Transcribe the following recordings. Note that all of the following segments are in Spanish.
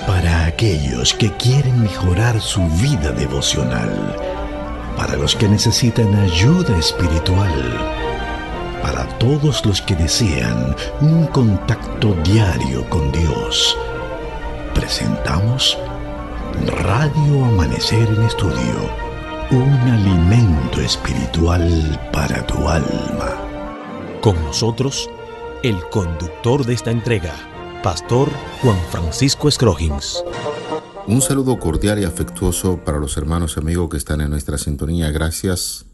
Para aquellos que quieren mejorar su vida devocional, para los que necesitan ayuda espiritual, para todos los que desean un contacto diario con Dios, presentamos Radio Amanecer en Estudio, un alimento espiritual para tu alma. Con nosotros, el conductor de esta entrega, Pastor Juan Francisco Scroggins. Un saludo cordial y afectuoso para los hermanos y amigos que están en nuestra sintonía. Gracias,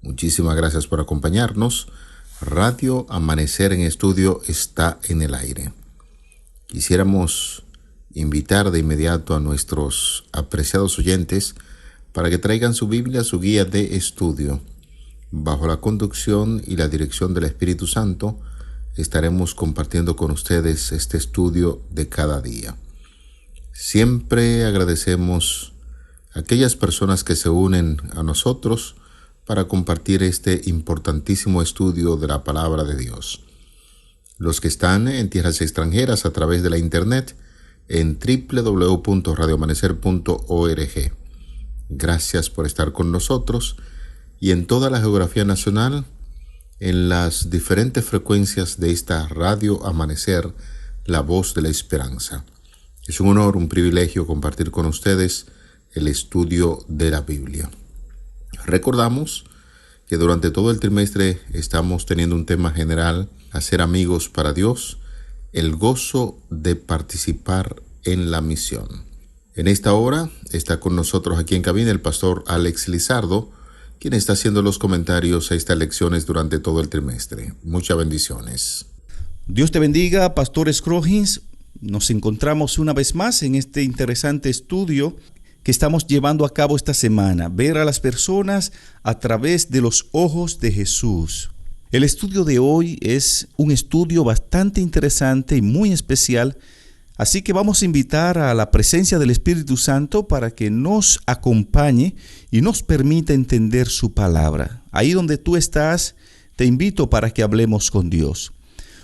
muchísimas gracias por acompañarnos. Radio Amanecer en Estudio está en el aire. Quisiéramos invitar de inmediato a nuestros apreciados oyentes para que traigan su Biblia, su guía de estudio. Bajo la conducción y la dirección del Espíritu Santo, estaremos compartiendo con ustedes este estudio de cada día. Siempre agradecemos a aquellas personas que se unen a nosotros para compartir este importantísimo estudio de la Palabra de Dios. Los que están en tierras extranjeras a través de la internet en www.radioamanecer.org. Gracias por estar con nosotros y en toda la geografía nacional, en las diferentes frecuencias de esta Radio Amanecer, la voz de la esperanza. Es un honor, un privilegio compartir con ustedes el estudio de la Biblia. Recordamos que durante todo el trimestre estamos teniendo un tema general, hacer amigos para Dios, el gozo de participar en la misión. En esta hora está con nosotros aquí en cabina el pastor Alex Lizardo, quien está haciendo los comentarios a estas lecciones durante todo el trimestre. Muchas bendiciones. Dios te bendiga, Pastor Scroggins. Nos encontramos una vez más en este interesante estudio que estamos llevando a cabo esta semana. Ver a las personas a través de los ojos de Jesús. El estudio de hoy es un estudio bastante interesante y muy especial. Así que vamos a invitar a la presencia del Espíritu Santo para que nos acompañe y nos permita entender su palabra. Ahí donde tú estás, te invito para que hablemos con Dios.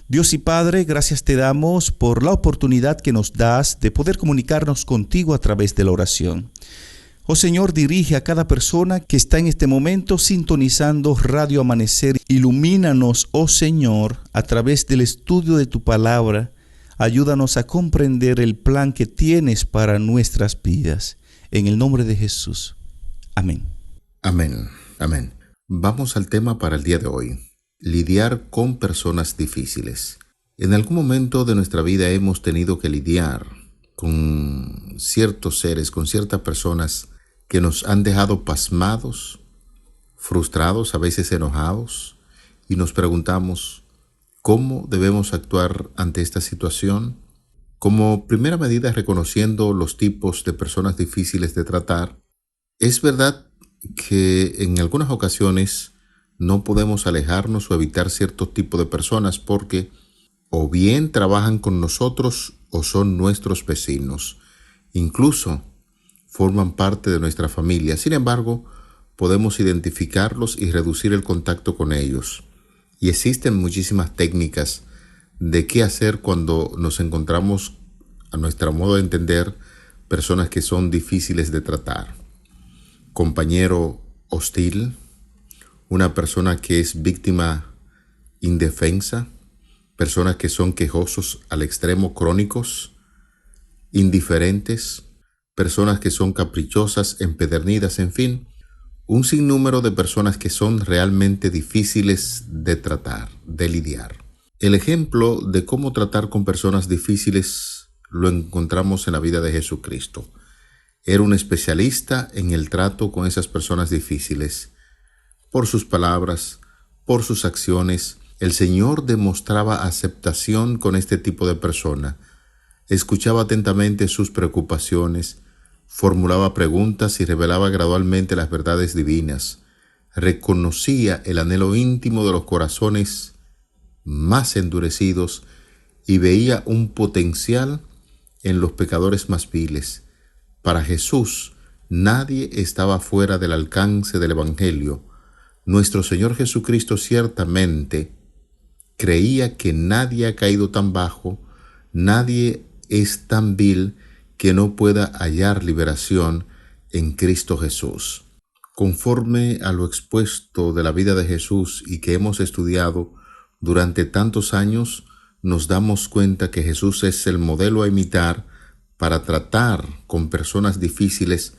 Dios y Padre, gracias te damos por la oportunidad que nos das de poder comunicarnos contigo a través de la oración. Oh Señor, dirige a cada persona que está en este momento sintonizando Radio Amanecer. Ilumínanos, oh Señor, a través del estudio de tu palabra. Ayúdanos a comprender el plan que tienes para nuestras vidas. En el nombre de Jesús. Amén. Amén. Amén. Vamos al tema para el día de hoy. Lidiar con personas difíciles. En algún momento de nuestra vida hemos tenido que lidiar con ciertos seres, con ciertas personas que nos han dejado pasmados, frustrados, a veces enojados, y nos preguntamos, ¿cómo debemos actuar ante esta situación? Como primera medida, reconociendo los tipos de personas difíciles de tratar. Es verdad que en algunas ocasiones no podemos alejarnos o evitar ciertos tipos de personas porque o bien trabajan con nosotros o son nuestros vecinos. Incluso forman parte de nuestra familia. Sin embargo, podemos identificarlos y reducir el contacto con ellos. Y existen muchísimas técnicas de qué hacer cuando nos encontramos, a nuestro modo de entender, personas que son difíciles de tratar. Compañero hostil, una persona que es víctima indefensa, personas que son quejosos al extremo, crónicos, indiferentes, personas que son caprichosas, empedernidas, en fin, un sinnúmero de personas que son realmente difíciles de tratar, de lidiar. El ejemplo de cómo tratar con personas difíciles lo encontramos en la vida de Jesucristo. Era un especialista en el trato con esas personas difíciles. Por sus palabras, por sus acciones, el Señor demostraba aceptación con este tipo de persona. Escuchaba atentamente sus preocupaciones, formulaba preguntas y revelaba gradualmente las verdades divinas. Reconocía el anhelo íntimo de los corazones más endurecidos y veía un potencial en los pecadores más viles. Para Jesús, nadie estaba fuera del alcance del Evangelio. Nuestro Señor Jesucristo ciertamente creía que nadie ha caído tan bajo, nadie es tan vil que no pueda hallar liberación en Cristo Jesús. Conforme a lo expuesto de la vida de Jesús y que hemos estudiado durante tantos años, nos damos cuenta que Jesús es el modelo a imitar para tratar con personas difíciles,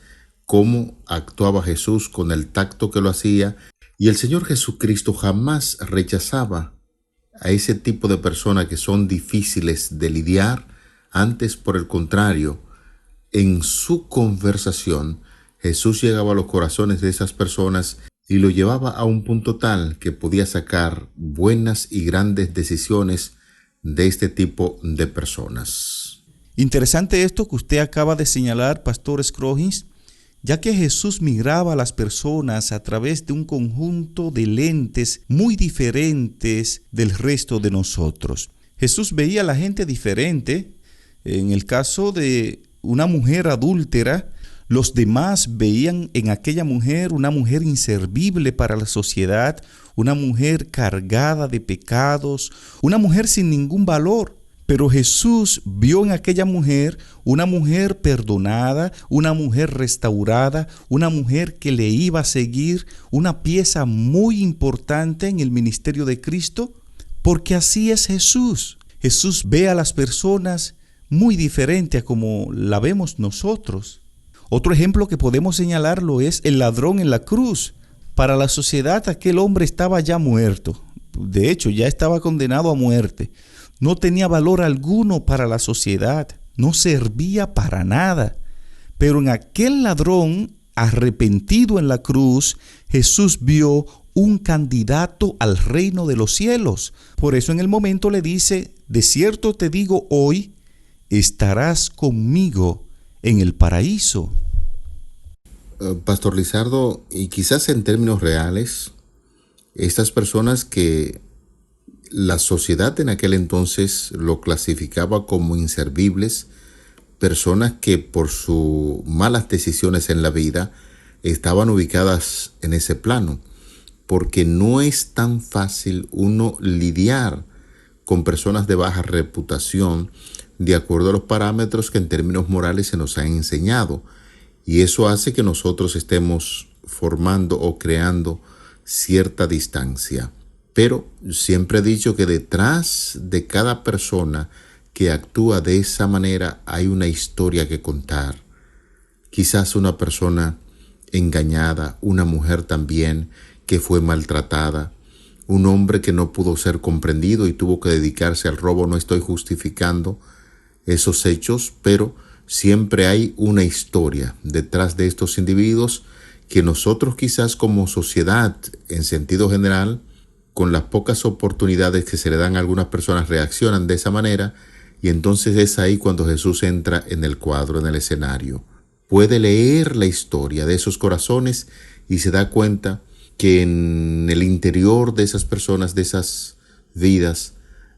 cómo actuaba Jesús con el tacto que lo hacía, y el Señor Jesucristo jamás rechazaba a ese tipo de personas que son difíciles de lidiar. Antes, por el contrario, en su conversación, Jesús llegaba a los corazones de esas personas y lo llevaba a un punto tal que podía sacar buenas y grandes decisiones de este tipo de personas. Interesante esto que usted acaba de señalar, Pastor Scroggins, ya que Jesús miraba a las personas a través de un conjunto de lentes muy diferentes del resto de nosotros. Jesús veía a la gente diferente. En el caso de una mujer adúltera, los demás veían en aquella mujer una mujer inservible para la sociedad, una mujer cargada de pecados, una mujer sin ningún valor. Pero Jesús vio en aquella mujer una mujer perdonada, una mujer restaurada, una mujer que le iba a seguir, una pieza muy importante en el ministerio de Cristo, porque así es Jesús. Jesús ve a las personas muy diferente a como la vemos nosotros. Otro ejemplo que podemos señalarlo es el ladrón en la cruz. Para la sociedad aquel hombre estaba ya muerto. De hecho, ya estaba condenado a muerte. No tenía valor alguno para la sociedad. No servía para nada. Pero en aquel ladrón arrepentido en la cruz, Jesús vio un candidato al reino de los cielos. Por eso en el momento le dice: de cierto te digo hoy, estarás conmigo en el paraíso. Pastor Lizardo, y quizás en términos reales, estas personas que la sociedad en aquel entonces lo clasificaba como inservibles, personas que por sus malas decisiones en la vida estaban ubicadas en ese plano, porque no es tan fácil uno lidiar con personas de baja reputación de acuerdo a los parámetros que en términos morales se nos han enseñado, y eso hace que nosotros estemos formando o creando cierta distancia. Pero siempre he dicho que detrás de cada persona que actúa de esa manera hay una historia que contar. Quizás una persona engañada, una mujer también que fue maltratada, un hombre que no pudo ser comprendido y tuvo que dedicarse al robo. No estoy justificando esos hechos, pero siempre hay una historia detrás de estos individuos que nosotros quizás como sociedad, en sentido general, con las pocas oportunidades que se le dan a algunas personas, reaccionan de esa manera, y entonces es ahí cuando Jesús entra en el cuadro, en el escenario. Puede leer la historia de esos corazones y se da cuenta que en el interior de esas personas, de esas vidas,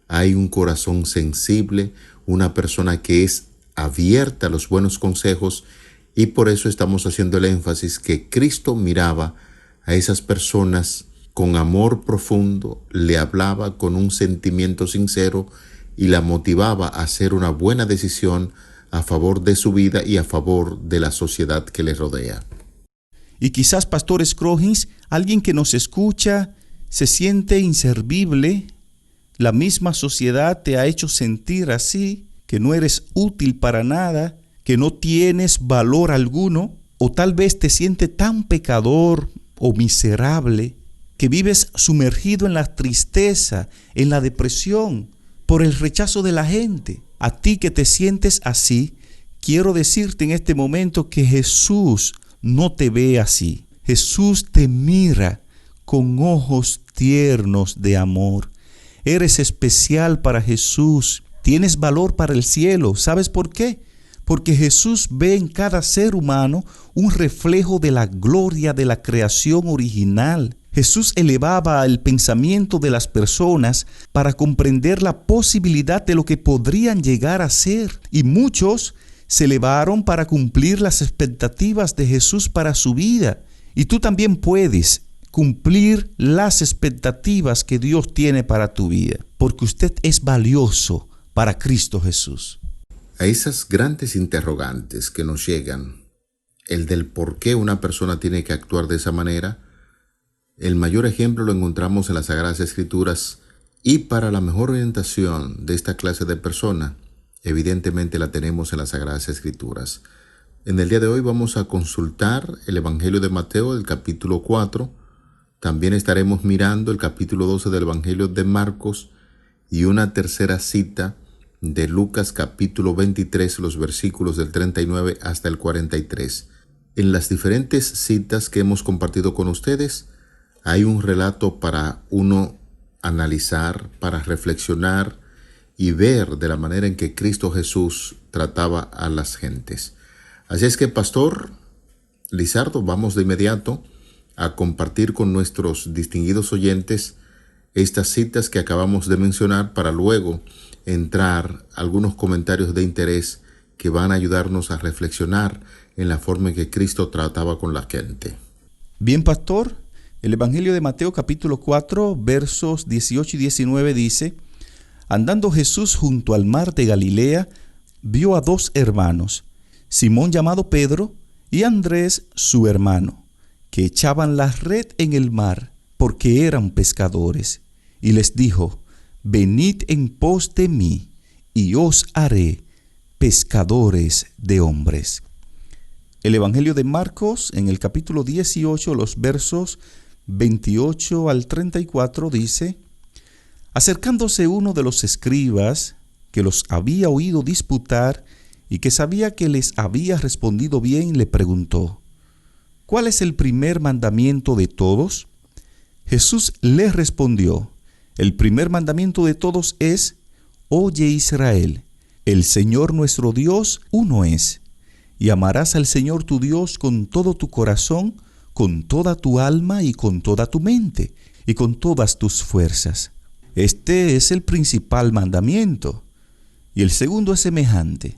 hay un corazón sensible, una persona que es abierta a los buenos consejos, y por eso estamos haciendo el énfasis que Cristo miraba a esas personas con amor profundo, le hablaba con un sentimiento sincero y la motivaba a hacer una buena decisión a favor de su vida y a favor de la sociedad que le rodea. Y quizás, Pastor Scroggins, alguien que nos escucha se siente inservible. La misma sociedad te ha hecho sentir así, que no eres útil para nada, que no tienes valor alguno, o tal vez te sientes tan pecador o miserable que vives sumergido en la tristeza, en la depresión, por el rechazo de la gente. A ti que te sientes así, quiero decirte en este momento que Jesús no te ve así. Jesús te mira con ojos tiernos de amor. Eres especial para Jesús. Tienes valor para el cielo. ¿Sabes por qué? Porque Jesús ve en cada ser humano un reflejo de la gloria de la creación original. Jesús elevaba el pensamiento de las personas para comprender la posibilidad de lo que podrían llegar a ser. Y muchos se elevaron para cumplir las expectativas de Jesús para su vida. Y tú también puedes cumplir las expectativas que Dios tiene para tu vida, porque usted es valioso para Cristo Jesús. a esas grandes interrogantes que nos llegan, el del por qué una persona tiene que actuar de esa manera, el mayor ejemplo lo encontramos en las Sagradas Escrituras, y para la mejor orientación de esta clase de persona, evidentemente la tenemos en las Sagradas Escrituras. En el día de hoy vamos a consultar el Evangelio de Mateo, del capítulo 4. También estaremos mirando el capítulo 12 del Evangelio de Marcos y una tercera cita de Lucas, capítulo 23, los versículos del 39 hasta el 43. En las diferentes citas que hemos compartido con ustedes, hay un relato para uno analizar, para reflexionar y ver de la manera en que Cristo Jesús trataba a las gentes. Así es que, Pastor Lizardo, vamos de inmediato a compartir con nuestros distinguidos oyentes estas citas que acabamos de mencionar, para luego entrar algunos comentarios de interés que van a ayudarnos a reflexionar en la forma en que Cristo trataba con la gente. Bien, Pastor, el Evangelio de Mateo capítulo 4, versos 18 y 19 dice: Andando Jesús junto al mar de Galilea, vio a dos hermanos, Simón llamado Pedro y Andrés su hermano, que echaban la red en el mar, porque eran pescadores. Y les dijo: Venid en pos de mí, y os haré pescadores de hombres. El Evangelio de Marcos, en el capítulo 18, los versos 28 al 34, dice: Acercándose uno de los escribas, que los había oído disputar y que sabía que les había respondido bien, le preguntó: ¿Cuál es el primer mandamiento de todos? Jesús le respondió: El primer mandamiento de todos es: Oye Israel, el Señor nuestro Dios uno es, y amarás al Señor tu Dios con todo tu corazón, con toda tu alma y con toda tu mente, y con todas tus fuerzas. Este es el principal mandamiento. Y el segundo es semejante: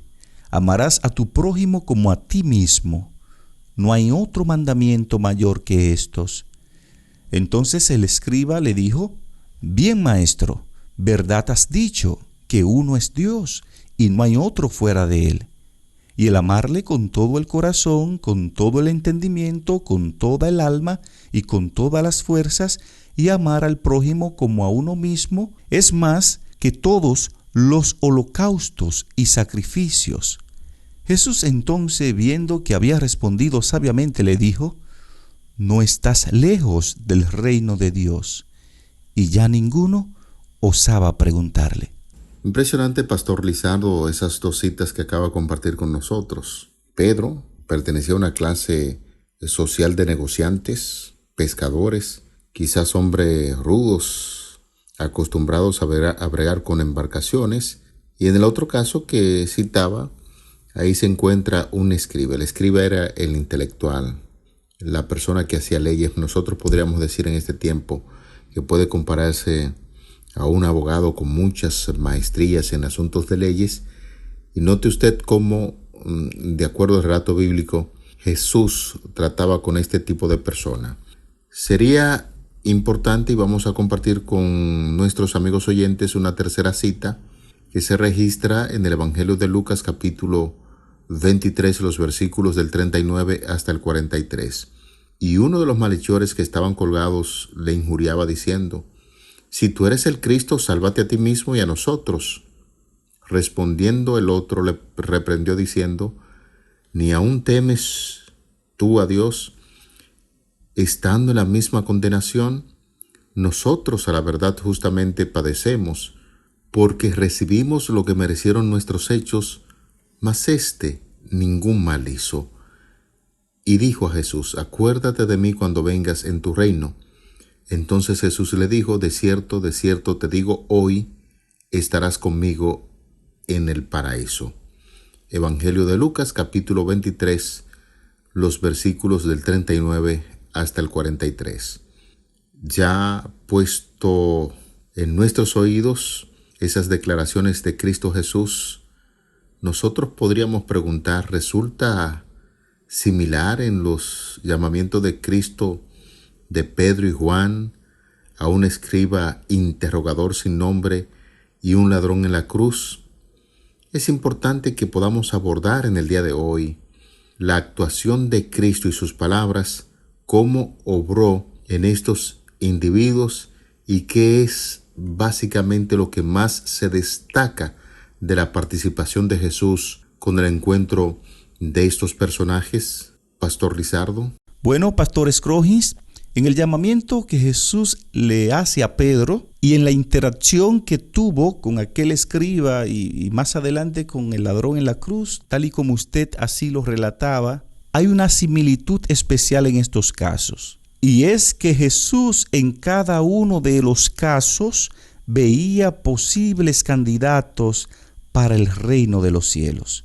amarás a tu prójimo como a ti mismo. No hay otro mandamiento mayor que estos. Entonces el escriba le dijo: Bien, maestro, verdad has dicho, que uno es Dios, y no hay otro fuera de él. Y el amarle con todo el corazón, con todo el entendimiento, con toda el alma y con todas las fuerzas, y amar al prójimo como a uno mismo, es más que todos los holocaustos y sacrificios. Jesús entonces, viendo que había respondido sabiamente, le dijo: No estás lejos del reino de Dios. Y ya ninguno osaba preguntarle. Impresionante, Pastor Lizardo, esas dos citas que acaba de compartir con nosotros. Pedro pertenecía a una clase social de negociantes, pescadores, quizás hombres rudos, acostumbrados a bregar con embarcaciones. Y en el otro caso que citaba, ahí se encuentra un escriba. El escriba era el intelectual, la persona que hacía leyes. Nosotros podríamos decir en este tiempo que puede compararse a un abogado con muchas maestrías en asuntos de leyes. Y note usted cómo, de acuerdo al relato bíblico, Jesús trataba con este tipo de persona. Sería importante, y vamos a compartir con nuestros amigos oyentes, una tercera cita que se registra en el Evangelio de Lucas, capítulo 23, los versículos del 39 hasta el 43. Y uno de los malhechores que estaban colgados le injuriaba diciendo: Si tú eres el Cristo, sálvate a ti mismo y a nosotros. Respondiendo el otro le reprendió diciendo: ¿Ni aún temes tú a Dios, estando en la misma condenación? Nosotros a la verdad justamente padecemos, porque recibimos lo que merecieron nuestros hechos, mas éste ningún mal hizo. Y dijo a Jesús: Acuérdate de mí cuando vengas en tu reino. Entonces Jesús le dijo: de cierto te digo, hoy estarás conmigo en el paraíso. Evangelio de Lucas, capítulo 23, los versículos del 39 hasta el 43. Ya puesto en nuestros oídos esas declaraciones de Cristo Jesús, nosotros podríamos preguntar: ¿resulta similar en los llamamientos de Cristo de Pedro y Juan a un escriba interrogador sin nombre y un ladrón en la cruz? Es importante que podamos abordar en el día de hoy la actuación de Cristo y sus palabras, cómo obró en estos individuos y qué es básicamente lo que más se destaca de la participación de Jesús con el encuentro de estos personajes. Pastor Lizardo. Bueno, Pastor Scrogins, en el llamamiento que Jesús le hace a Pedro y en la interacción que tuvo con aquel escriba y más adelante con el ladrón en la cruz, tal y como usted así lo relataba, hay una similitud especial en estos casos. Y es que Jesús en cada uno de los casos veía posibles candidatos para el reino de los cielos.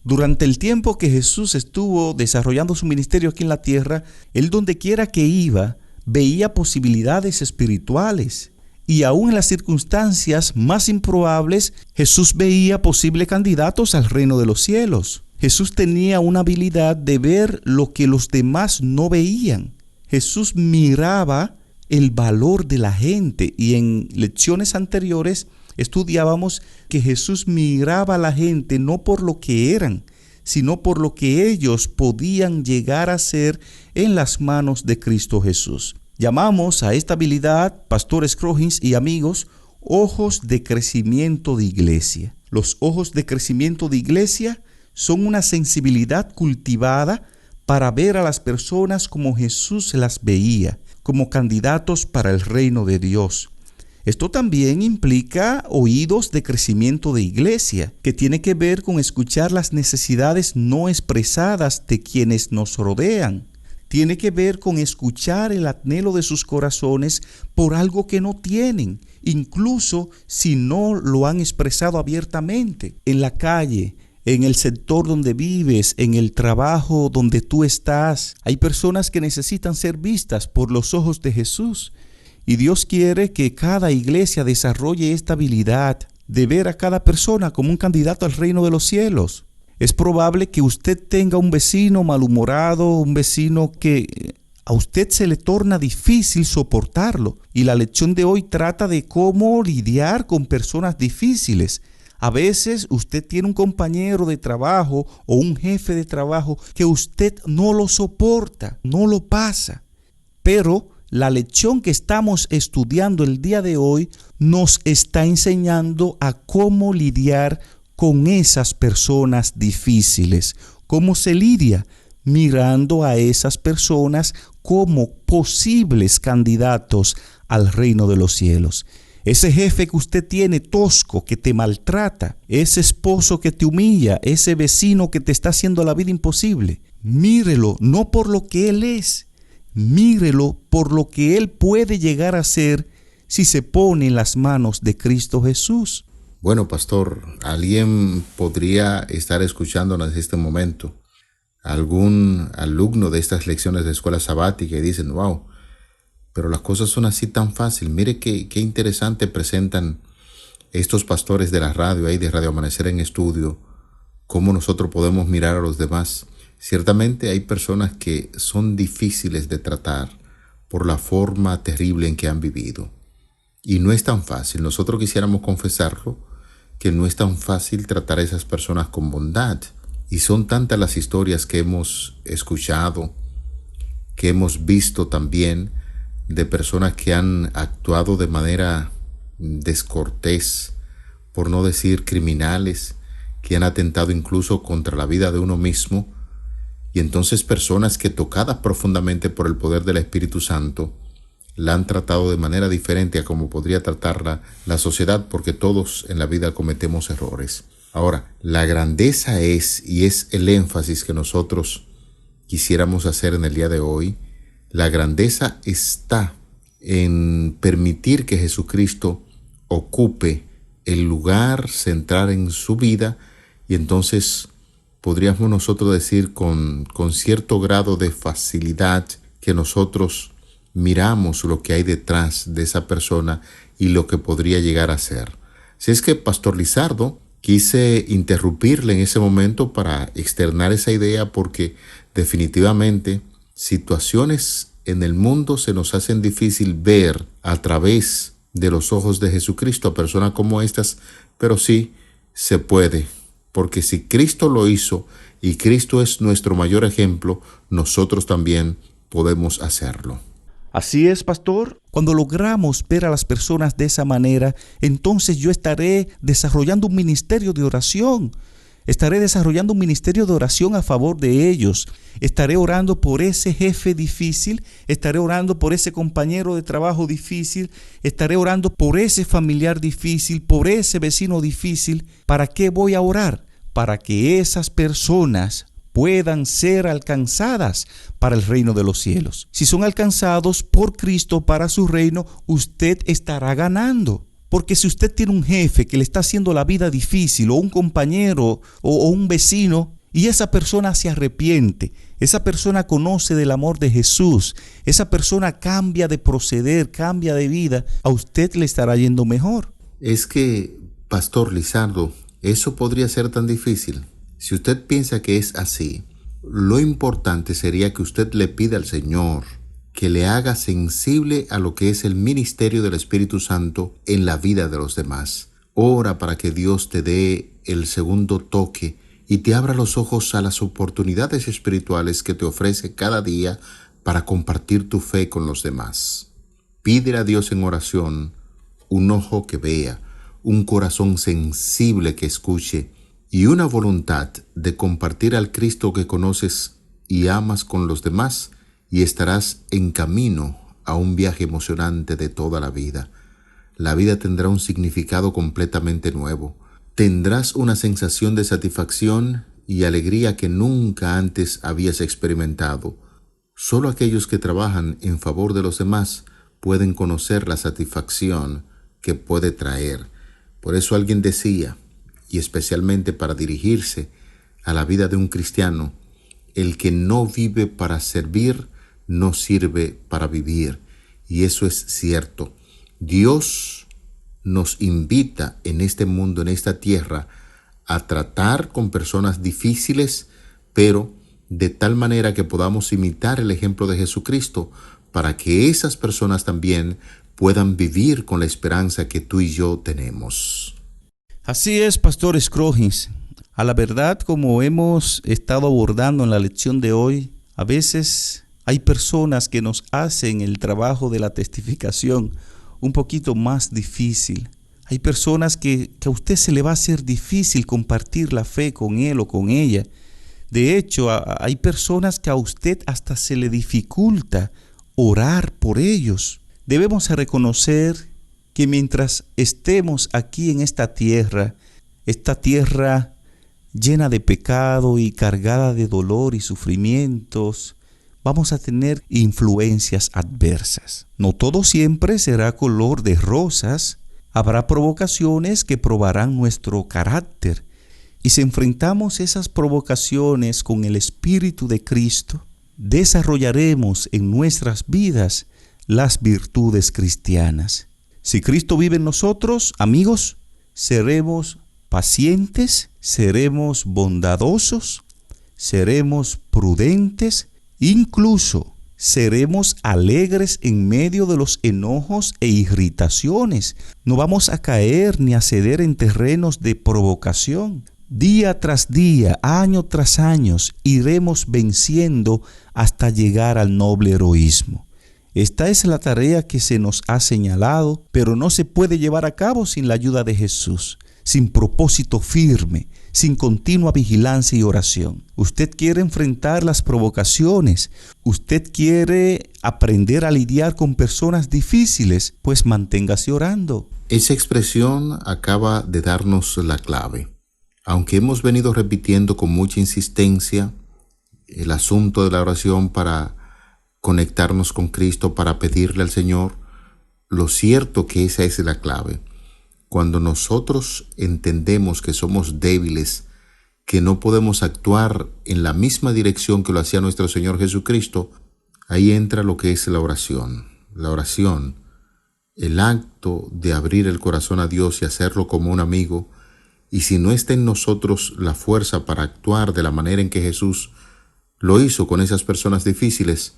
Durante el tiempo que Jesús estuvo desarrollando su ministerio aquí en la tierra, él donde quiera que iba, veía posibilidades espirituales. Y aún en las circunstancias más improbables, Jesús veía posibles candidatos al reino de los cielos. Jesús tenía una habilidad de ver lo que los demás no veían. Jesús miraba el valor de la gente, y en lecciones anteriores estudiábamos que Jesús miraba a la gente no por lo que eran, sino por lo que ellos podían llegar a ser en las manos de Cristo Jesús. Llamamos a esta habilidad, Pastor Scrogins y amigos, ojos de crecimiento de iglesia. Los ojos de crecimiento de iglesia son una sensibilidad cultivada para ver a las personas como Jesús las veía, como candidatos para el reino de Dios. Esto también implica oídos de crecimiento de iglesia, que tiene que ver con escuchar las necesidades no expresadas de quienes nos rodean. Tiene que ver con escuchar el anhelo de sus corazones por algo que no tienen, incluso si no lo han expresado abiertamente. En la calle, en el sector donde vives, en el trabajo donde tú estás, hay personas que necesitan ser vistas por los ojos de Jesús. Y Dios quiere que cada iglesia desarrolle esta habilidad de ver a cada persona como un candidato al reino de los cielos. Es probable que usted tenga un vecino malhumorado, un vecino que a usted se le torna difícil soportarlo. Y la lección de hoy trata de cómo lidiar con personas difíciles. A veces usted tiene un compañero de trabajo o un jefe de trabajo que usted no lo soporta, no lo pasa. Pero la lección que estamos estudiando el día de hoy nos está enseñando a cómo lidiar con esas personas difíciles. ¿Cómo se lidia? Mirando a esas personas como posibles candidatos al reino de los cielos. Ese jefe que usted tiene tosco, que te maltrata, ese esposo que te humilla, ese vecino que te está haciendo la vida imposible, mírelo no por lo que él es, mírelo por lo que él puede llegar a ser si se pone en las manos de Cristo Jesús. Bueno, pastor, alguien podría estar escuchándonos en este momento, algún alumno de estas lecciones de escuela sabática, y dicen, wow, pero las cosas son así tan fácil. Mire qué interesante presentan estos pastores de la radio, ahí de Radio Amanecer en Estudio, cómo nosotros podemos mirar a los demás. Ciertamente hay personas que son difíciles de tratar por la forma terrible en que han vivido. Y no es tan fácil. Nosotros quisiéramos confesarlo, que no es tan fácil tratar a esas personas con bondad. Y son tantas las historias que hemos escuchado, que hemos visto también, de personas que han actuado de manera descortés, por no decir criminales, que han atentado incluso contra la vida de uno mismo. Y entonces personas que, tocadas profundamente por el poder del Espíritu Santo, la han tratado de manera diferente a como podría tratarla la sociedad, porque todos en la vida cometemos errores. Ahora, la grandeza es, y es el énfasis que nosotros quisiéramos hacer en el día de hoy, la grandeza está en permitir que Jesucristo ocupe el lugar central en su vida, y entonces podríamos nosotros decir con cierto grado de facilidad que nosotros miramos lo que hay detrás de esa persona y lo que podría llegar a ser. Si es que, Pastor Lizardo, quise interrumpirle en ese momento para externar esa idea, porque definitivamente situaciones en el mundo se nos hacen difícil ver a través de los ojos de Jesucristo a personas como estas, pero sí se puede porque si Cristo lo hizo y Cristo es nuestro mayor ejemplo, nosotros también podemos hacerlo. Así es, pastor. Cuando logramos ver a las personas de esa manera, entonces yo estaré desarrollando un ministerio de oración. Estaré desarrollando un ministerio de oración a favor de ellos. Estaré orando por ese jefe difícil. Estaré orando por ese compañero de trabajo difícil. Estaré orando por ese familiar difícil, por ese vecino difícil. ¿Para qué voy a orar? Para que esas personas puedan ser alcanzadas para el reino de los cielos. Si son alcanzados por Cristo para su reino, usted estará ganando. Porque si usted tiene un jefe que le está haciendo la vida difícil, o un compañero, o un vecino, y esa persona se arrepiente, esa persona conoce del amor de Jesús, esa persona cambia de proceder, cambia de vida, a usted le estará yendo mejor. Es que, Pastor Lizardo, eso podría ser tan difícil. Si usted piensa que es así, lo importante sería que usted le pida al Señor que le haga sensible a lo que es el ministerio del Espíritu Santo en la vida de los demás. Ora para que Dios te dé el segundo toque y te abra los ojos a las oportunidades espirituales que te ofrece cada día para compartir tu fe con los demás. Pídele a Dios en oración un ojo que vea, un corazón sensible que escuche y una voluntad de compartir al Cristo que conoces y amas con los demás, y estarás en camino a un viaje emocionante de toda la vida. La vida tendrá un significado completamente nuevo. Tendrás una sensación de satisfacción y alegría que nunca antes habías experimentado. Solo aquellos que trabajan en favor de los demás pueden conocer la satisfacción que puede traer. Por eso alguien decía, y especialmente para dirigirse a la vida de un cristiano, el que no vive para servir, no sirve para vivir. Y eso es cierto. Dios nos invita en este mundo, en esta tierra, a tratar con personas difíciles, pero de tal manera que podamos imitar el ejemplo de Jesucristo, para que esas personas también puedan vivir con la esperanza que tú y yo tenemos. Así es, Pastor Scroggins. A la verdad, como hemos estado abordando en la lección de hoy, a veces hay personas que nos hacen el trabajo de la testificación un poquito más difícil. Hay personas que a usted se le va a hacer difícil compartir la fe con él o con ella. De hecho, hay personas que a usted hasta se le dificulta orar por ellos. Debemos reconocer que mientras estemos aquí en esta tierra llena de pecado y cargada de dolor y sufrimientos, vamos a tener influencias adversas. No todo siempre será color de rosas. Habrá provocaciones que probarán nuestro carácter. Y si enfrentamos esas provocaciones con el Espíritu de Cristo, desarrollaremos en nuestras vidas las virtudes cristianas. Si Cristo vive en nosotros, amigos, seremos pacientes, seremos bondadosos, seremos prudentes, incluso seremos alegres en medio de los enojos e irritaciones. No vamos a caer ni a ceder en terrenos de provocación. Día tras día, año tras año, iremos venciendo hasta llegar al noble heroísmo. Esta es la tarea que se nos ha señalado, pero no se puede llevar a cabo sin la ayuda de Jesús, sin propósito firme, sin continua vigilancia y oración. Usted quiere enfrentar las provocaciones, usted quiere aprender a lidiar con personas difíciles, pues manténgase orando. Esa expresión acaba de darnos la clave. Aunque hemos venido repitiendo con mucha insistencia el asunto de la oración para conectarnos con Cristo, para pedirle al Señor, lo cierto que esa es la clave. Cuando nosotros entendemos que somos débiles, que no podemos actuar en la misma dirección que lo hacía nuestro Señor Jesucristo, ahí entra lo que es la oración. La oración, el acto de abrir el corazón a Dios y hacerlo como un amigo. Y si no está en nosotros la fuerza para actuar de la manera en que Jesús lo hizo con esas personas difíciles,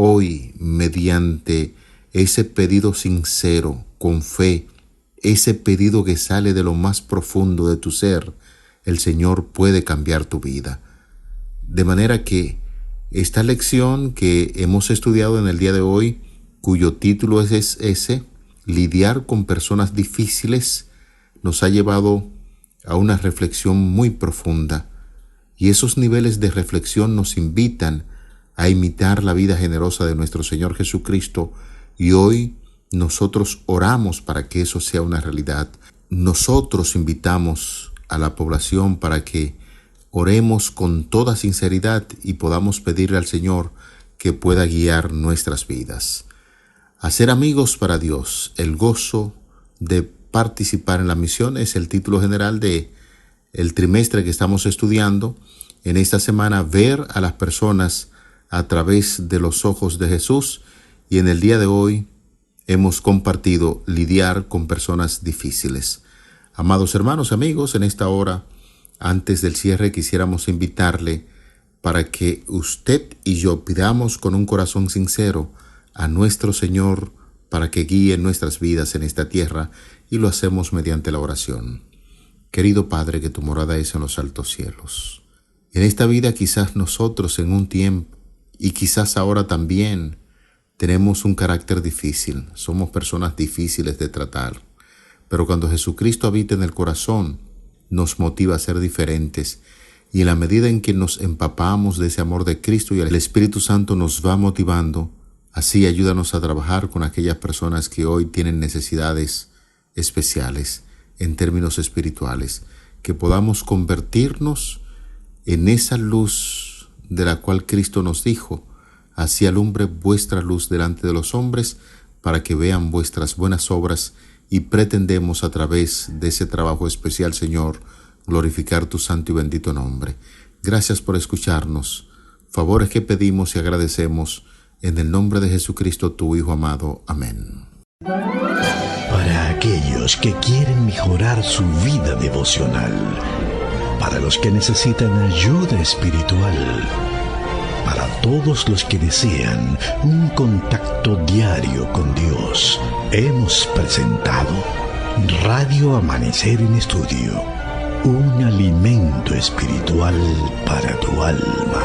hoy, mediante ese pedido sincero, con fe, ese pedido que sale de lo más profundo de tu ser, el Señor puede cambiar tu vida. De manera que esta lección que hemos estudiado en el día de hoy, cuyo título es ese, lidiar con personas difíciles, nos ha llevado a una reflexión muy profunda. Y esos niveles de reflexión nos invitan a imitar la vida generosa de nuestro Señor Jesucristo. Y hoy nosotros oramos para que eso sea una realidad. Nosotros invitamos a la población para que oremos con toda sinceridad y podamos pedirle al Señor que pueda guiar nuestras vidas. Hacer amigos para Dios, el gozo de participar en la misión es el título general de el trimestre que estamos estudiando. En esta semana, ver a las personas a través de los ojos de Jesús, y en el día de hoy hemos compartido lidiar con personas difíciles. Amados hermanos, amigos, en esta hora, antes del cierre, quisiéramos invitarle para que usted y yo pidamos con un corazón sincero a nuestro Señor para que guíe nuestras vidas en esta tierra, y lo hacemos mediante la oración. Querido Padre, que tu morada es en los altos cielos. En esta vida quizás nosotros en un tiempo, y quizás ahora también, tenemos un carácter difícil, somos personas difíciles de tratar. Pero cuando Jesucristo habita en el corazón, nos motiva a ser diferentes, y en la medida en que nos empapamos de ese amor de Cristo y el Espíritu Santo nos va motivando, así ayúdanos a trabajar con aquellas personas que hoy tienen necesidades especiales en términos espirituales, que podamos convertirnos en esa luz de la cual Cristo nos dijo: así alumbre vuestra luz delante de los hombres, para que vean vuestras buenas obras, y pretendemos a través de ese trabajo especial, Señor, glorificar tu santo y bendito nombre. Gracias por escucharnos. Favores que pedimos y agradecemos en el nombre de Jesucristo, tu Hijo amado. Amén. Para aquellos que quieren mejorar su vida devocional, para los que necesitan ayuda espiritual, para todos los que desean un contacto diario con Dios, hemos presentado Radio Amanecer en Estudio, un alimento espiritual para tu alma.